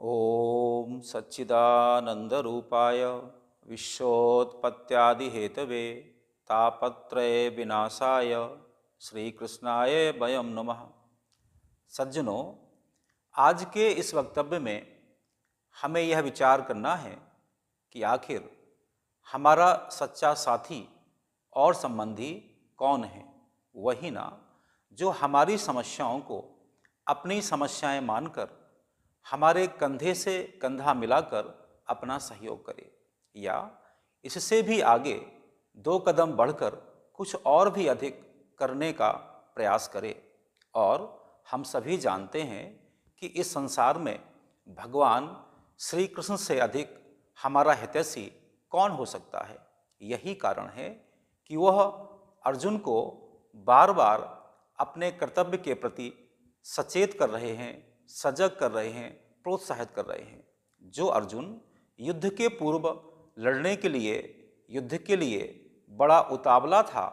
ओम सच्चिदानंदरूपाय विश्वोत्पत्त्यादिहेतवे तापत्रय विनाशाय श्रीकृष्णाय वयं नमः। सज्जनों, आज के इस वक्तव्य में हमें यह विचार करना है कि आखिर हमारा सच्चा साथी और संबंधी कौन है। वही ना जो हमारी समस्याओं को अपनी समस्याएं मानकर हमारे कंधे से कंधा मिलाकर अपना सहयोग करे, या इससे भी आगे 2 कदम बढ़कर कुछ और भी अधिक करने का प्रयास करे। और हम सभी जानते हैं कि इस संसार में भगवान श्री कृष्ण से अधिक हमारा हितैषी कौन हो सकता है। यही कारण है कि वह अर्जुन को बार बार अपने कर्तव्य के प्रति सचेत कर रहे हैं, सजग कर रहे हैं, प्रोत्साहित कर रहे हैं। जो अर्जुन युद्ध के पूर्व लड़ने के लिए, युद्ध के लिए बड़ा उतावला था,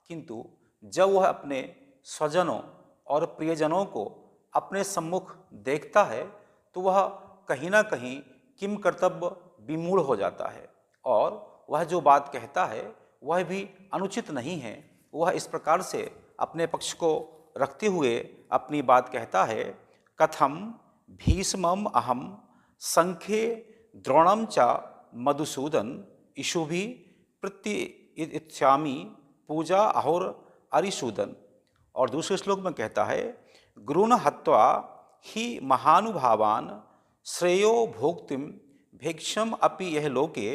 किंतु जब वह अपने स्वजनों और प्रियजनों को अपने सम्मुख देखता है तो वह कहीं ना कहीं किम कर्तव्य विमूढ़ हो जाता है, और वह जो बात कहता है वह भी अनुचित नहीं है। वह इस प्रकार से अपने पक्ष को रखते हुए अपनी बात कहता है, कथम भीष्मम अहम संख्ये द्रोणम च मधुसूदन इषुभि प्रत्युत्स्यामि पूजा अहोर अरिसूदन। और दूसरे श्लोक में कहता है, गुरुन हत्वा ही महानुभावान श्रेयो भोक्तिम भिक्षम अपि यह लोके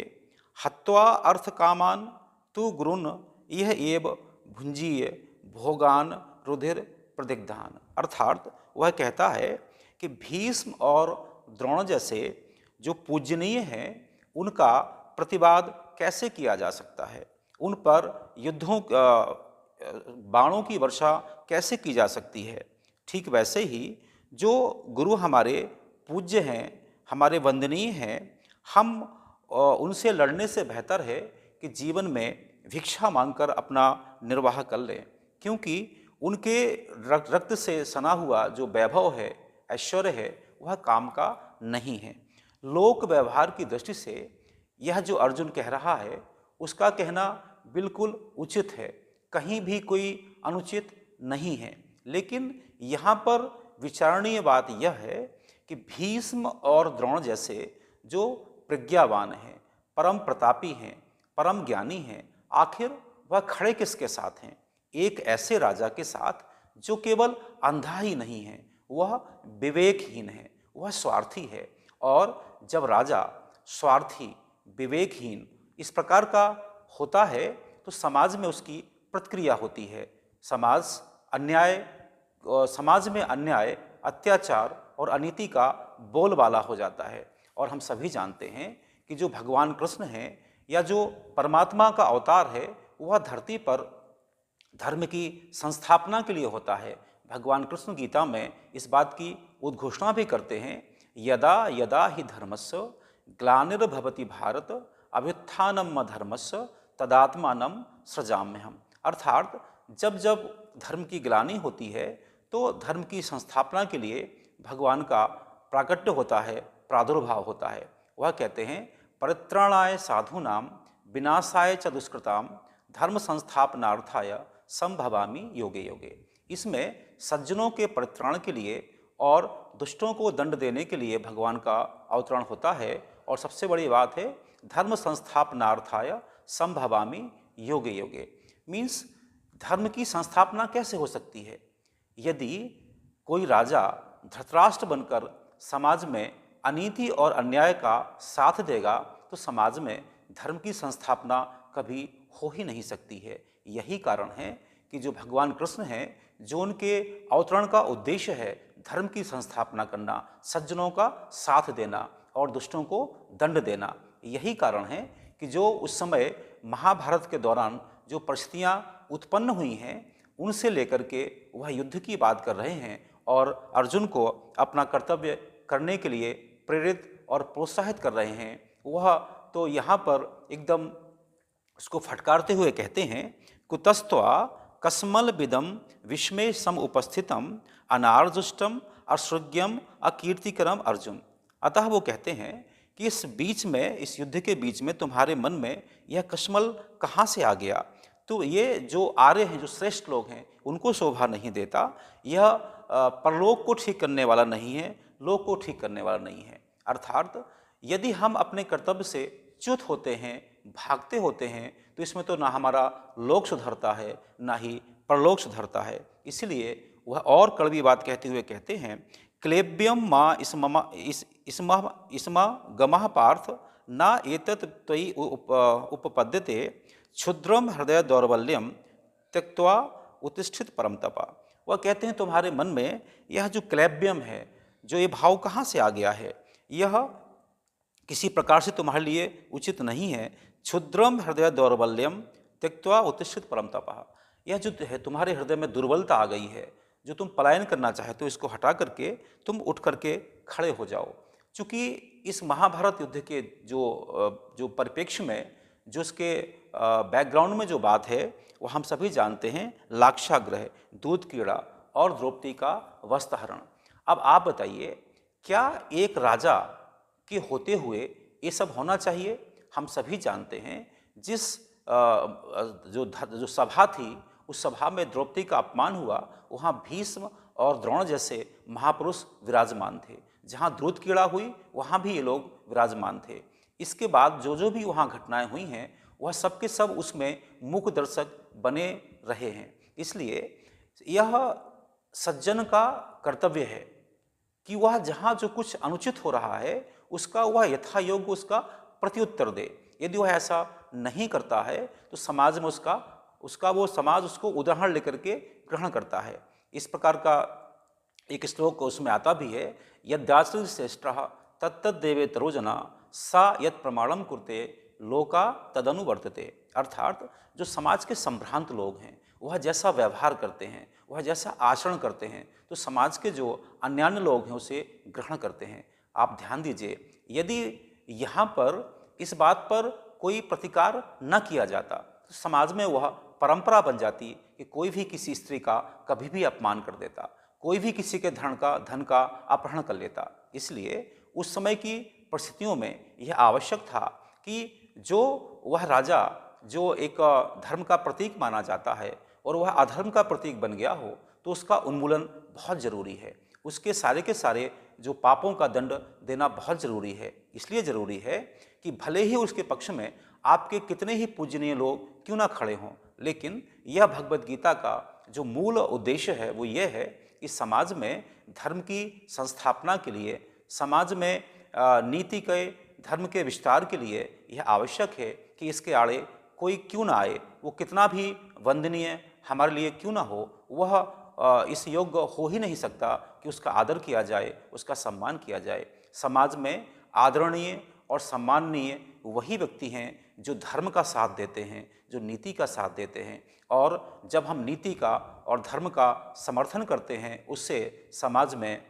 हत्वा अर्थ कामान तु गुरुन यह एव भुंजीय भोगान रुधिर प्रदिग्धान। अर्थात वह कहता है कि भीष्म और द्रोण जैसे जो पूजनीय हैं उनका प्रतिवाद कैसे किया जा सकता है, उन पर युद्धों बाणों की वर्षा कैसे की जा सकती है। ठीक वैसे ही जो गुरु हमारे पूज्य हैं, हमारे वंदनीय हैं, हम उनसे लड़ने से बेहतर है कि जीवन में भिक्षा मांगकर अपना निर्वाह कर लें, क्योंकि उनके रक्त से सना हुआ जो वैभव है, ऐश्वर्य है, वह काम का नहीं है। लोक व्यवहार की दृष्टि से यह जो अर्जुन कह रहा है उसका कहना बिल्कुल उचित है, कहीं भी कोई अनुचित नहीं है। लेकिन यहाँ पर विचारणीय बात यह है कि भीष्म और द्रोण जैसे जो प्रज्ञावान हैं, परम प्रतापी हैं, परम ज्ञानी हैं, आखिर वह खड़े किसके साथ हैं? एक ऐसे राजा के साथ जो केवल अंधा ही नहीं है, वह विवेकहीन है, वह स्वार्थी है। और जब राजा स्वार्थी, विवेकहीन इस प्रकार का होता है तो समाज में उसकी प्रतिक्रिया होती है। समाज में अन्याय, अत्याचार और अनीति का बोलबाला हो जाता है। और हम सभी जानते हैं कि जो भगवान कृष्ण हैं या जो परमात्मा का अवतार है, वह धरती पर धर्म की संस्थापना के लिए होता है। भगवान कृष्ण गीता में इस बात की उद्घोषणा भी करते हैं, यदा यदा हि धर्मस्य ग्लानिर्भवति भारत अभ्युत्थानम धर्मस्य तदात्मानं सृजाम्यहम्। अर्थात जब जब धर्म की ग्लानि होती है तो धर्म की संस्थापना के लिए भगवान का प्राकट्य होता है, प्रादुर्भाव होता है। वह कहते हैं, परित्राणाय साधूनाम विनाशाय च दुष्कृताम धर्म संस्थापनार्थाय संभवामि योगे योगे। इसमें सज्जनों के परित्राण के लिए और दुष्टों को दंड देने के लिए भगवान का अवतरण होता है। और सबसे बड़ी बात है, धर्म संस्थापनार्थाय संभवामि योगे योगे। मीन्स धर्म की संस्थापना कैसे हो सकती है? यदि कोई राजा धृतराष्ट्र बनकर समाज में अनीति और अन्याय का साथ देगा तो समाज में धर्म की संस्थापना कभी हो ही नहीं सकती है। यही कारण है कि जो भगवान कृष्ण हैं, जो उनके अवतरण का उद्देश्य है धर्म की संस्थापना करना, सज्जनों का साथ देना और दुष्टों को दंड देना, यही कारण है कि जो उस समय महाभारत के दौरान जो परिस्थितियाँ उत्पन्न हुई हैं उनसे लेकर के वह युद्ध की बात कर रहे हैं और अर्जुन को अपना कर्तव्य करने के लिए प्रेरित और प्रोत्साहित कर रहे हैं। वह तो यहाँ पर एकदम उसको फटकारते हुए कहते हैं, कुतस्त्वा कस्मल विदम विस्मय सम उपस्थितम अनार्जुष्टम असृज्ञम अकीर्तिकरम अर्जुन। अतः वो कहते हैं कि इस बीच में, इस युद्ध के बीच में तुम्हारे मन में यह कश्मल कहाँ से आ गया? तो ये जो आर्य हैं, जो श्रेष्ठ लोग हैं, उनको शोभा नहीं देता। यह परलोक को ठीक करने वाला नहीं है, लोक को ठीक करने वाला नहीं है। अर्थात यदि हम अपने कर्तव्य से च्युत होते हैं, भागते होते हैं, तो इसमें तो ना हमारा लोक सुधरता है, ना ही परलोक सुधरता है। इसलिए वह और कड़वी बात कहते हुए कहते हैं, क्लेब्यम माँ इसमा गमः पार्थ न एतत् त्वयि उपपद्यते क्षुद्रम हृदय दौर्बल्यम त्यक्त्वा उत्तिष्ठित परम तपा। वह कहते हैं तुम्हारे मन में यह जो क्लैब्यम है, जो ये भाव कहाँ से आ गया है, यह किसी प्रकार से तुम्हारे लिए उचित नहीं है। क्षुद्रम हृदय दौर्बल्यम त्यक्त्वा उत्तिष्ठित परम तपा। यह जो है तुम्हारे हृदय में दुर्बलता आ गई है, जो तुम पलायन करना चाहते हो, इसको हटा करके तुम उठ करके खड़े हो जाओ। चूँकि इस महाभारत युद्ध के जो परिप्रेक्ष्य में, जो इसके बैकग्राउंड में जो बात है, वो हम सभी जानते हैं, लाक्षागृह, दूध कीड़ा और द्रौपदी का वस्त्रहरण। अब आप बताइए, क्या एक राजा के होते हुए ये सब होना चाहिए? हम सभी जानते हैं जिस जो सभा थी, उस सभा में द्रौपदी का अपमान हुआ, वहाँ भीष्म और द्रोण जैसे महापुरुष विराजमान थे। जहाँ दूध कीड़ा हुई, वहाँ भी ये लोग विराजमान थे। इसके बाद जो भी वहाँ घटनाएं हुई हैं, वह सब के सब उसमें मूक दर्शक बने रहे हैं। इसलिए यह सज्जन का कर्तव्य है कि वह जहाँ जो कुछ अनुचित हो रहा है, उसका वह यथा योग्य उसका प्रत्युत्तर दे। यदि वह ऐसा नहीं करता है, तो समाज में उसका वो समाज उसको उदाहरण लेकर के ग्रहण करता है। इस प्रकार का एक श्लोक उसमें आता भी है, यद्याश्रित श्रेष्ठः तत्तद्देवे तरोजना सा यत् प्रमाणम कुर्ते लोका तदनुवर्तते। अर्थात जो समाज के संभ्रांत लोग हैं, वह जैसा व्यवहार करते हैं, वह जैसा आचरण करते हैं, तो समाज के जो अन्यान्य लोग हैं उसे ग्रहण करते हैं। आप ध्यान दीजिए, यदि यहाँ पर इस बात पर कोई प्रतिकार न किया जाता, तो समाज में वह परंपरा बन जाती कि कोई भी किसी स्त्री का कभी भी अपमान कर देता, कोई भी किसी के धन का अपहरण कर लेता। इसलिए उस समय की परिस्थितियों में यह आवश्यक था कि जो वह राजा जो एक धर्म का प्रतीक माना जाता है और वह अधर्म का प्रतीक बन गया हो, तो उसका उन्मूलन बहुत ज़रूरी है। उसके सारे के सारे जो पापों का दंड देना बहुत ज़रूरी है। इसलिए ज़रूरी है कि भले ही उसके पक्ष में आपके कितने ही पूजनीय लोग क्यों ना खड़े हों, लेकिन यह भगवद गीता का जो मूल उद्देश्य है वो ये है कि समाज में धर्म की संस्थापना के लिए, समाज में नीति के, धर्म के विस्तार के लिए यह आवश्यक है कि इसके आड़े कोई क्यों ना आए, वो कितना भी वंदनीय हमारे लिए क्यों ना हो, वह इस योग्य हो ही नहीं सकता कि उसका आदर किया जाए, उसका सम्मान किया जाए। समाज में आदरणीय और सम्माननीय वही व्यक्ति हैं जो धर्म का साथ देते हैं, जो नीति का साथ देते हैं। और जब हम नीति का और धर्म का समर्थन करते हैं, उससे समाज में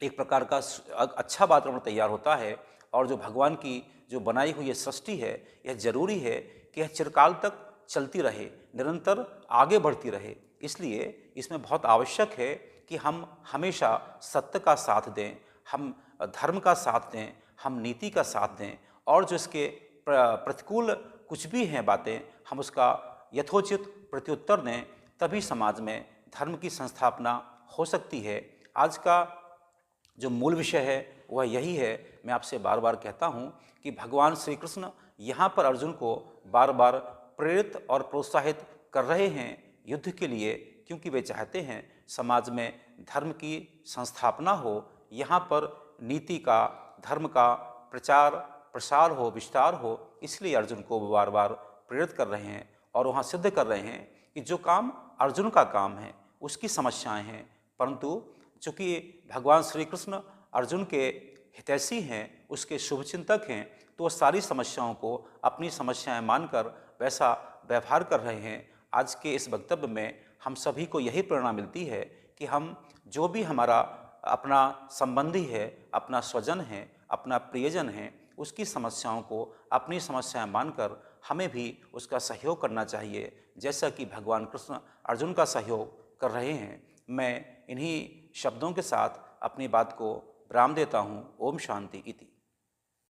एक प्रकार का अच्छा वातावरण तैयार होता है। और जो भगवान की जो बनाई हुई ये सृष्टि है, यह जरूरी है कि यह चिरकाल तक चलती रहे, निरंतर आगे बढ़ती रहे। इसलिए इसमें बहुत आवश्यक है कि हम हमेशा सत्य का साथ दें, हम धर्म का साथ दें, हम नीति का साथ दें, और जो इसके प्रतिकूल कुछ भी हैं बातें, हम उसका यथोचित प्रत्युत्तर दें। तभी समाज में धर्म की संस्थापना हो सकती है। आज का जो मूल विषय है वह यही है। मैं आपसे बार बार कहता हूँ कि भगवान श्री कृष्ण यहाँ पर अर्जुन को बार बार प्रेरित और प्रोत्साहित कर रहे हैं युद्ध के लिए, क्योंकि वे चाहते हैं समाज में धर्म की संस्थापना हो, यहाँ पर नीति का, धर्म का प्रचार प्रसार हो, विस्तार हो। इसलिए अर्जुन को बार बार प्रेरित कर रहे हैं और वहाँ सिद्ध कर रहे हैं कि जो काम अर्जुन का काम है उसकी समस्याएं हैं, परंतु चूँकि भगवान श्री कृष्ण अर्जुन के हितैषी हैं, उसके शुभचिंतक हैं, तो वो सारी समस्याओं को अपनी समस्याएं मानकर वैसा व्यवहार कर रहे हैं। आज के इस वक्तव्य में हम सभी को यही प्रेरणा मिलती है कि हम जो भी हमारा अपना संबंधी है, अपना स्वजन है, अपना प्रियजन है, उसकी समस्याओं को अपनी समस्याएं मानकर हमें भी उसका सहयोग करना चाहिए, जैसा कि भगवान कृष्ण अर्जुन का सहयोग कर रहे हैं। मैं इन्हीं शब्दों के साथ अपनी बात को विराम देता हूँ। ओम शांति इति।